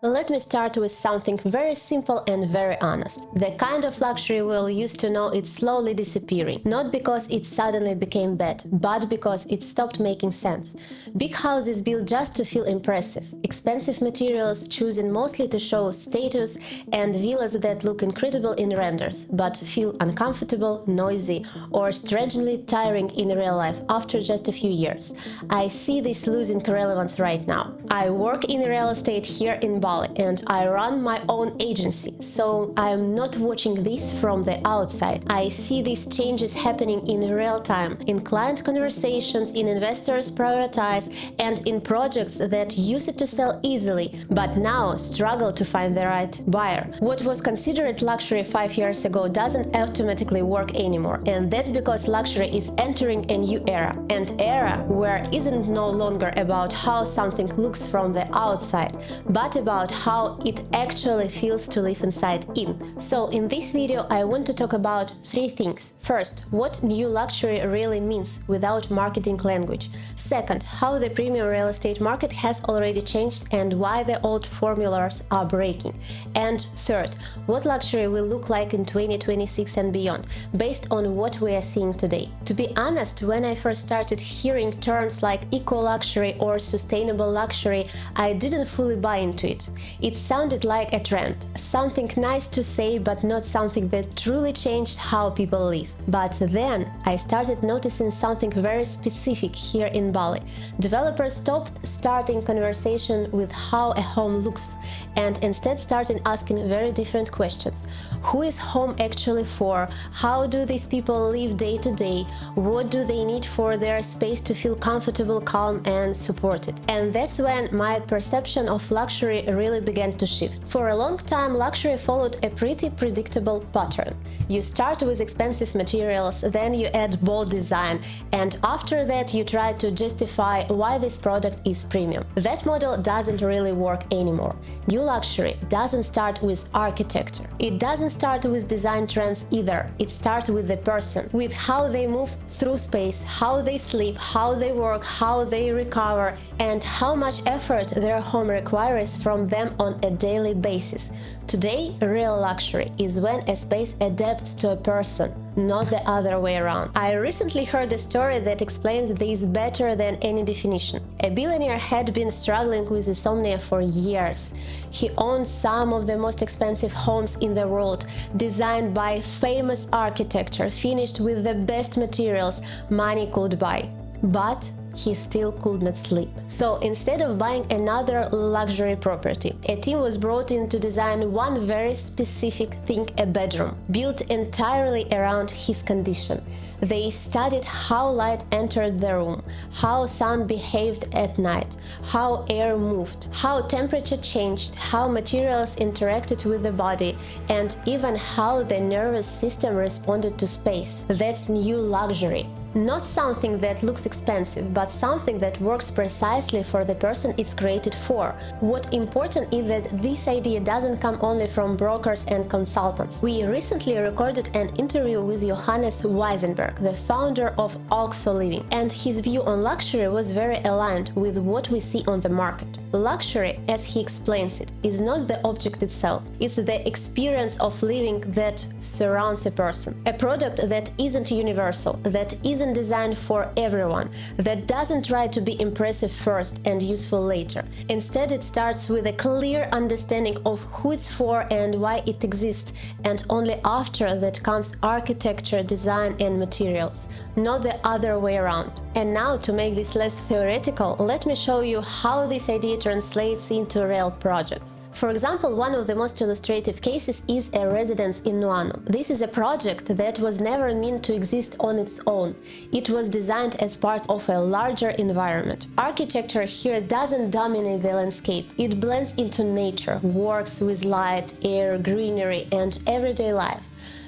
Let me start with something very simple and very honest. The kind of luxury we'll used to know is slowly disappearing, not because it suddenly became bad, but because it stopped making sense. Big houses built just to feel impressive, expensive materials chosen mostly to show status, and villas that look incredible in renders, but feel uncomfortable, noisy, or strangely tiring in real life after just a few years. I see this losing relevance right now. I work in real estate here in Bali, and I run my own agency, so I am not watching this from the outside. I see these changes happening in real time, in client conversations, in investors' prioritize, and in projects that used to sell easily, but now struggle to find the right buyer. What was considered luxury 5 years ago doesn't automatically work anymore, and that's because luxury is entering a new era, an era where isn't no longer about how something looks from the outside, but about how it actually feels to live inside in. So in this video I want to talk about 3 things. First, what new luxury really means without marketing language. Second, how the premium real estate market has already changed and why the old formulas are breaking. And third, what luxury will look like in 2026 and beyond, based on what we are seeing today. To be honest, when I first started hearing terms like eco-luxury or sustainable luxury, I didn't fully buy into it. It sounded like a trend, something nice to say but not something that truly changed how people live. But then I started noticing something very specific here in Bali. Developers stopped starting conversation with how a home looks and instead started asking very different questions. Who is home actually for? How do these people live day to day? What do they need for their space to feel comfortable, calm and supported? And that's when my perception of luxury really began to shift. For a long time, luxury followed a pretty predictable pattern. You start with expensive materials, then you add bold design, and after that you try to justify why this product is premium. That model doesn't really work anymore. New luxury doesn't start with architecture. It doesn't start with design trends either. It starts with the person, with how they move through space, how they sleep, how they work, how they recover, and how much effort their home requires from them on a daily basis. Today, real luxury is when a space adapts to a person, not the other way around. I recently heard a story that explains this better than any definition. A billionaire had been struggling with insomnia for years. He owned some of the most expensive homes in the world, designed by famous architecture, finished with the best materials money could buy. But he still could not sleep. So instead of buying another luxury property, a team was brought in to design one very specific thing, a bedroom, built entirely around his condition. They studied how light entered the room, how sun behaved at night, how air moved, how temperature changed, how materials interacted with the body, and even how the nervous system responded to space. That's new luxury. Not something that looks expensive, but something that works precisely for the person it's created for. What's important is that this idea doesn't come only from brokers and consultants. We recently recorded an interview with Johannes Weisenberg, the founder of Oxo Living, and his view on luxury was very aligned with what we see on the market. Luxury, as he explains it, is not the object itself, it's the experience of living that surrounds a person. A product that isn't universal, that isn't designed for everyone, that doesn't try to be impressive first and useful later. Instead, it starts with a clear understanding of who it's for and why it exists, and only after that comes architecture, design and materials, not the other way around. And now, to make this less theoretical, let me show you how this idea translates into real projects. For example, one of the most illustrative cases is a residence in Nuanu. This is a project that was never meant to exist on its own. It was designed as part of a larger environment. Architecture here doesn't dominate the landscape. It blends into nature, works with light, air, greenery, and everyday life.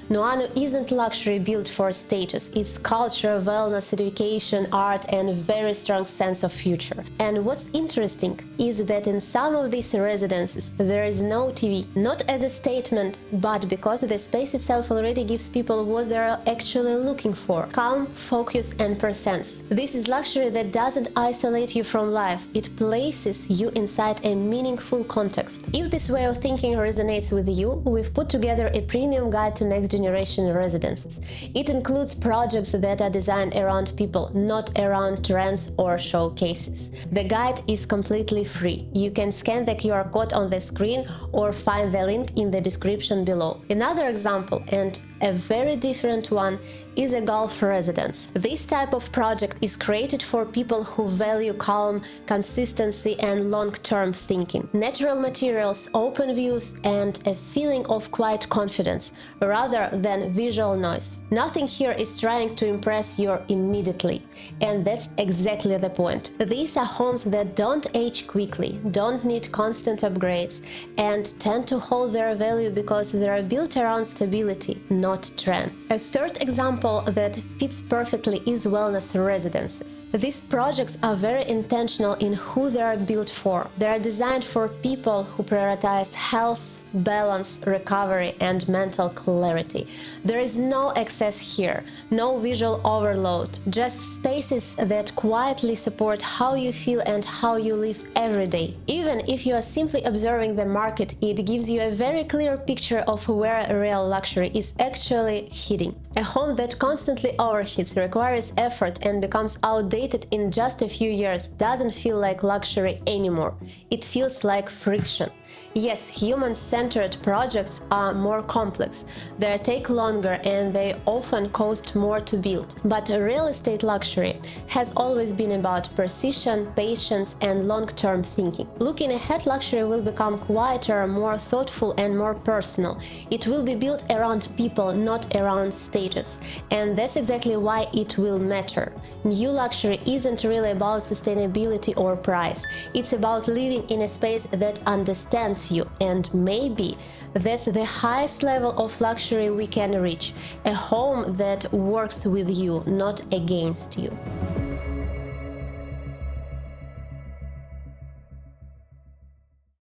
Nuanu isn't luxury built for status. It's culture, wellness, education, art, and a very strong sense of future. And what's interesting is that in some of these residences there is no TV, not as a statement, but because the space itself already gives people what they're actually looking for: calm, focus, and presence. This is luxury that doesn't isolate you from life. It places you inside a meaningful context. If this way of thinking resonates with you, we've put together a premium guide to next generation residences. It includes projects that are designed around people, not around trends or showcases. The guide is completely free. You can scan the QR code on the screen or find the link in the description below. Another example, and a very different one, is a golf residence. This type of project is created for people who value calm, consistency, and long-term thinking. Natural materials, open views, and a feeling of quiet confidence, rather than visual noise. Nothing here is trying to impress you immediately, and that's exactly the point. These are homes that don't age quickly, don't need constant upgrades, and tend to hold their value because they are built around stability, not trends. A third example that fits perfectly is wellness residences. These projects are very intentional in who they are built for. They are designed for people who prioritize health, balance, recovery, and mental clarity. There is no excess here, no visual overload, just spaces that quietly support how you feel and how you live every day. Even if you are simply observing the market, it gives you a very clear picture of where real luxury is actually hidden. A home that constantly overheats, requires effort, and becomes outdated in just a few years doesn't feel like luxury anymore. It feels like friction. Yes, human-centered projects are more complex, they take longer, and they often cost more to build. But real estate luxury has always been about precision, patience, and long-term thinking. Looking ahead, luxury will become quieter, more thoughtful, and more personal. It will be built around people, not around status. And that's exactly why it will matter. New luxury isn't really about sustainability or price. It's about living in a space that understands you, and maybe that's the highest level of luxury we can reach: a home that works with you, not against you.